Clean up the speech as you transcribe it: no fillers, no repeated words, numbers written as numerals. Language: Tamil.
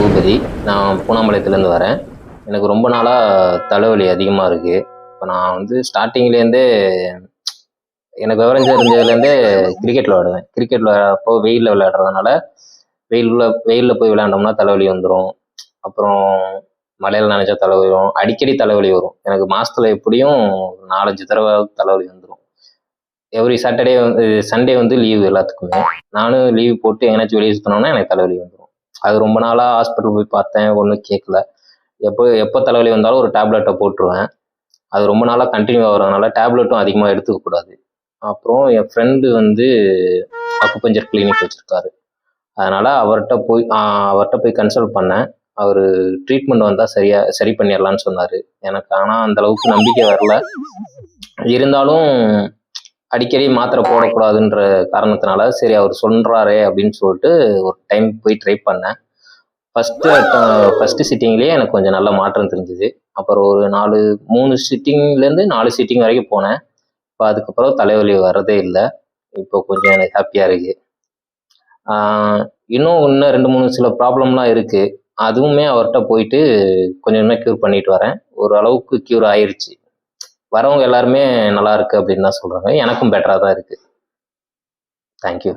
பூபதி. நான் பூனாம்பாளையத்துலேருந்து வரேன். எனக்கு ரொம்ப நாளாக தலைவலி அதிகமாக இருக்குது. இப்போ நான் வந்து ஸ்டார்டிங்லேருந்தே எனக்கு விவரம் தெரிஞ்சதுலேருந்தே கிரிக்கெட் விளையாடுவேன். கிரிக்கெட் விளையாடுறப்போ வெயிலில் விளையாடுறதுனால வெயிலில் போய் விளையாண்டோம்னா தலைவலி வந்துடும். அப்புறம் மழையில் நனைஞ்சா தலைவலி வரும். அடிக்கடி தலைவலி வரும். எனக்கு மாதத்தில் எப்படியும் 4-5 தடவை தலைவலி வந்துடும். எவ்ரி சாட்டர்டே வந்து சண்டே வந்து லீவு எல்லாத்துக்குமே. நானும் லீவ் போட்டு எங்கேனாச்சும் வெளியே சுற்றினோன்னா எனக்கு தலைவலி வந்துடும். அது ரொம்ப நாளாக ஹாஸ்பிட்டல் போய் பார்த்தேன், ஒன்றும் கேட்கல. எப்போ தலைவலி வந்தாலும் ஒரு டேப்லெட்டை போட்டுருவேன். அது ரொம்ப நாளாக கண்டினியூ ஆகிறதுனால டேப்லெட்டும் அதிகமாக எடுத்துக்கக்கூடாது. அப்புறம் என் ஃப்ரெண்டு வந்து அக்குபஞ்சர் கிளினிக் வச்சுருக்காரு. அதனால் அவர்கிட்ட போய் கன்சல்ட் பண்ணேன். அவர் ட்ரீட்மெண்ட் வந்தால் சரி பண்ணிடலான்னு சொன்னார். எனக்கு ஆனால் அந்தளவுக்கு நம்பிக்கை வரல. இருந்தாலும் அடிக்கடி மாத்திரை போடக்கூடாதுன்ற காரணத்தினால சரி அவர் சொல்கிறாரே அப்படின்னு சொல்லிட்டு ஒரு டைம் போய் ட்ரை பண்ணேன். ஃபஸ்ட்டு சிட்டிங்லேயே எனக்கு கொஞ்சம் நல்ல மாற்றம் தெரிஞ்சுது. அப்புறம் ஒரு 3 சிட்டிங்லேருந்து 4 சிட்டிங் வரைக்கும் போனேன். இப்போ அதுக்கப்புறம் தலைவலி வர்றதே இல்லை. இப்போ கொஞ்சம் எனக்கு ஹாப்பியாக இருக்குது. இன்னும் 2-3 சில ப்ராப்ளம்லாம் இருக்குது. அதுவுமே அவர்கிட்ட போயிட்டு கொஞ்சம் கொஞ்சமாக க்யூர் பண்ணிட்டு வரேன். ஓரளவுக்கு க்யூர் ஆயிடுச்சு. வரவங்க எல்லாருமே நல்லா இருக்குது அப்படின்னு தான் சொல்கிறாங்க. எனக்கும் பெட்டராக தான் இருக்குது. தேங்க்யூ.